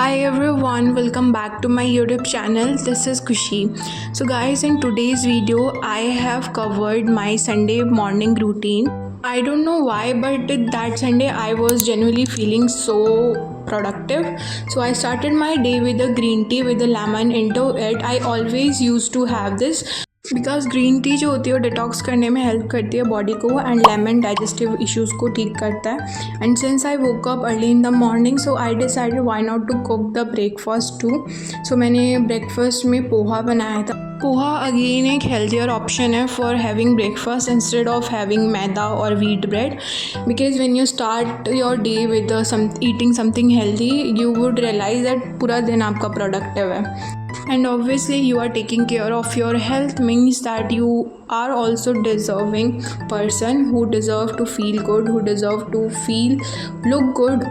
Hi everyone, welcome back to my YouTube channel. This is Kushi. So guys, in today's video I have covered my Sunday morning routine. I don't know why, but that Sunday I was genuinely feeling so productive. So I started my day with a green tea with a lemon into it. I always used to have this because green tea जो होती है वो detox करने में help करती है body को and lemon digestive issues को ठीक करता है. And since I woke up early in the morning so I decided why not to cook the breakfast too. सो मैंने ब्रेकफास्ट में पोहा बनाया था. पोहा अगेन एक हेल्थियर ऑप्शन है for having breakfast instead of having maida और wheat bread, because when you start your day with eating something healthy you would realise that पूरा दिन आपका प्रोडक्टिव है. And obviously you are taking care of your health means that you are also deserving person who deserve to feel good, who deserve to look good.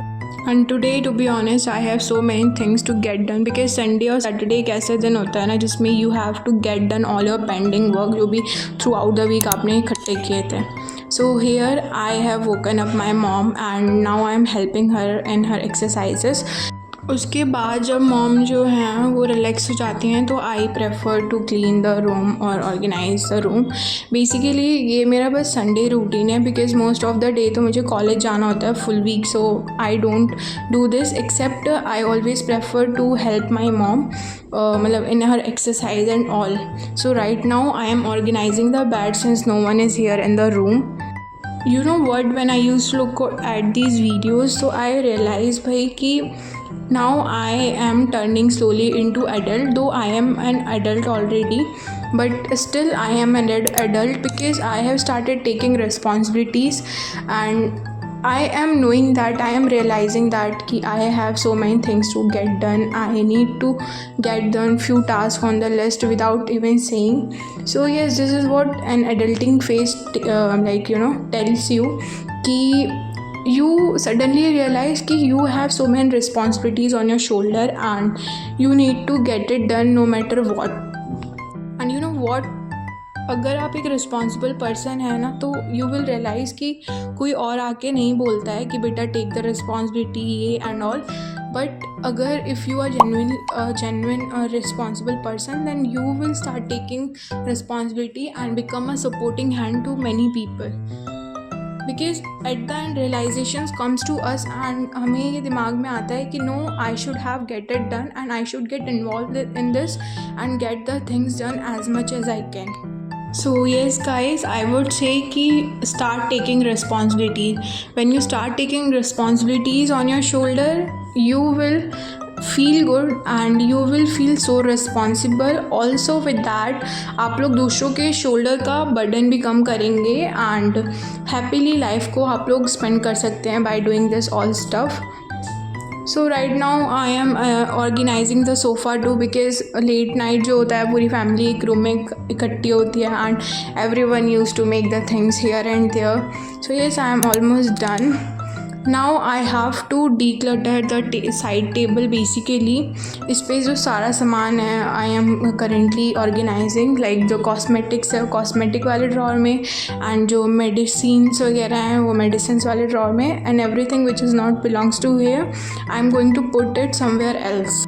And today to be honest I have so many things to get done because Sunday और Saturday एक ऐसे दिन होता है ना जिसमें you have to get done all your pending work जो भी throughout the week आपने इकट्ठे किए थे. So here I have woken up my mom and now I am helping her in her exercises. उसके बाद जब मॉम जो हैं वो रिलैक्स हो जाती हैं तो I prefer to clean the room और ऑर्गेनाइज द रूम. बेसिकली ये मेरा बस संडे रूटीन है because most of the day तो मुझे कॉलेज जाना होता है full week, so I don't do this except I always prefer to help my mom मतलब इन हर exercise and all. So right now I am organising the bed since no one is here in the room. You know what, when I used to look at these videos so I realized भाई कि now I am turning slowly into adult, though I am an adult already, but still I am an adult because I have started taking responsibilities and I am knowing that I am realizing that कि I have so many things to get done. I need to get done few tasks on the list without even saying. So yes, this is what an adulting phase tells you कि you suddenly realize कि you have so many responsibilities on your shoulder and you need to get it done no matter what. And you know what, अगर आप एक responsible person है ना तो you will realise कि कोई और आके नहीं बोलता है कि बेटा टेक द रिस्पॉन्सिबिलिटी ये एंड ऑल. बट अगर if you are genuine responsible person then you will start taking responsibility and become a supporting hand to many people. Because at the end realisations comes to us and हमें ये दिमाग में आता है कि no I should have get it done and I should get involve in this and get the things done as much as I can. So yes guys, I would say कि start taking responsibility. When you start taking responsibilities on your shoulder, you will feel good and you will feel so responsible. Also with that, आप लोग दूसरों के shoulder का burden भी कम करेंगे and happily life को आप लोग स्पेंड कर सकते हैं by doing this all stuff. So right now I am organising the sofa too because late night जो होता है पूरी फैमिली एक रूम में इकट्ठी होती है and everyone use to make the things here and there. So yes I am almost done. Now I have to declutter the side table. Basically इस पे जो सारा सामान है I am currently organising like जो cosmetics है cosmetic वाले drawer में एंड जो मेडिसिन्स वगैरह हैं वो मेडिसिन्स वाले ड्रॉर में and everything which is not belongs to here I am going to put it somewhere else.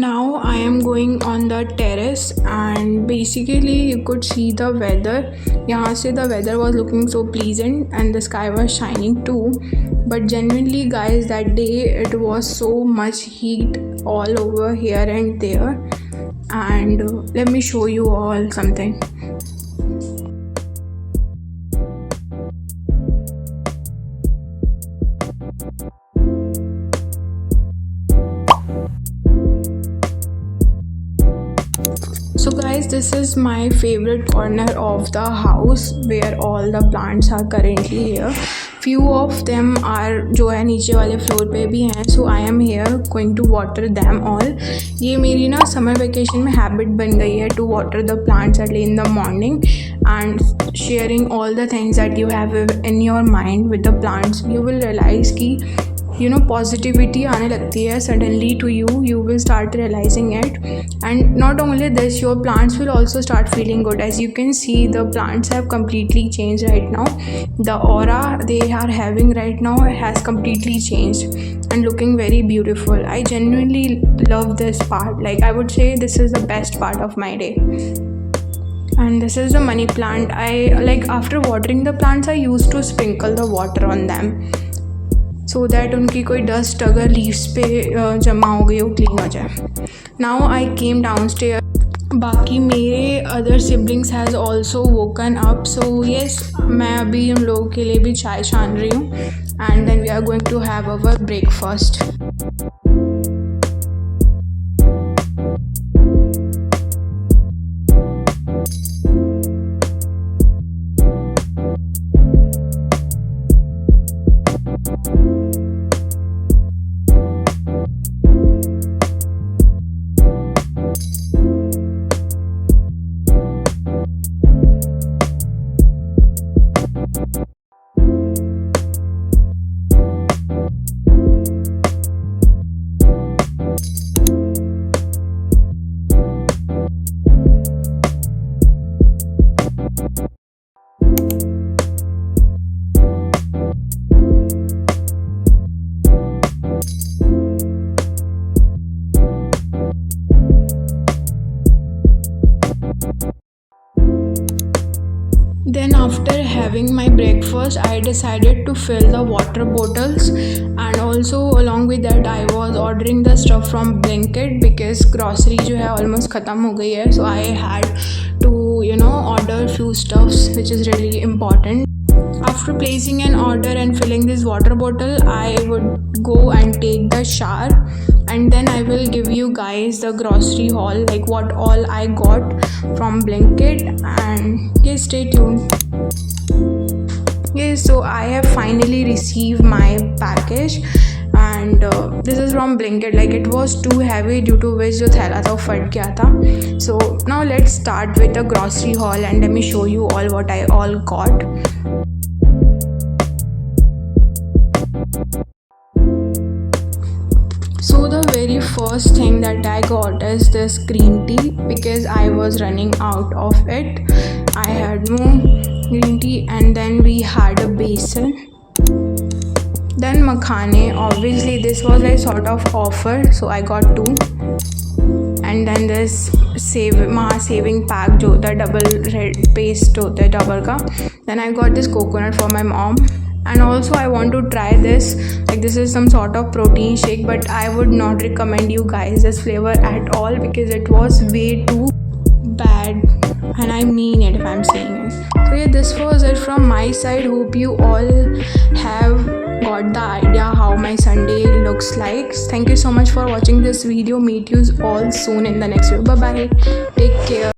Now I am going on the terrace and basically you could see the weather. यहाँ से the weather was looking so pleasant and the sky was shining too. But genuinely guys, that day it was so much heat all over here and there. And let me show you all something. this is my favorite corner of the house where all the plants are currently here. Few of them are जो है नीचे वाले floor पे भी हैं, so I am here going to water them all. ये मेरी ना समर वेकेशन में हैबिट बन गई है to water the plants early in the morning and sharing all the things that you have in your mind with the plants. You will realize कि positivity आने लगती है suddenly too you will start realising it and not only this your plants will also start feeling good. As you can see the plants have completely changed right now. The aura they are having right now has completely changed and looking very beautiful. I genuinely love this part. Like I would say this is the best part of my day. And this is the money plant. I like after watering the plants I used to sprinkle the water on them so that उनकी कोई dust अगर leaves पे जमा हो गई वो clean हो जाए. Now I came down stair. बाकी मेरे other siblings has also woken up. So yes, मैं अभी उन लोगों के लिए भी चाय छान रही हूँ and then we are going to have our breakfast. Then after having my breakfast, I decided to fill the water bottles and also along with that I was ordering the stuff from Blinkit because grocery जो है almost ख़त्म हो गई है. So I had to order few stuffs which is really important. After placing an order and filling this water bottle, I would go and take the shower and then I will give you guys the grocery haul, like what all I got from Blinkit. And yes, stay tuned. Yes, so I have finally received my package and this is from Blinkit. Like it was too heavy due to which जो थैला था वो फट गया था. So now let's start with the grocery haul and let me show you all what I all got. So the very first thing that I got is this green tea because I was running out of it. I had no green tea and then we had a basin. Then makhane, obviously this was like sort of offer so I got 2. And then this saving pack जो होता है double red paste होता है double का. Then I got this coconut for my mom. And also I want to try this, like this is some sort of protein shake but I would not recommend you guys this flavor at all because it was way too bad and I mean it if I'm saying it. So yeah, this was it from my side. Hope you all have got the idea how my Sunday looks like. Thank you so much for watching this video. Meet you all soon in the next video. Bye bye, take care.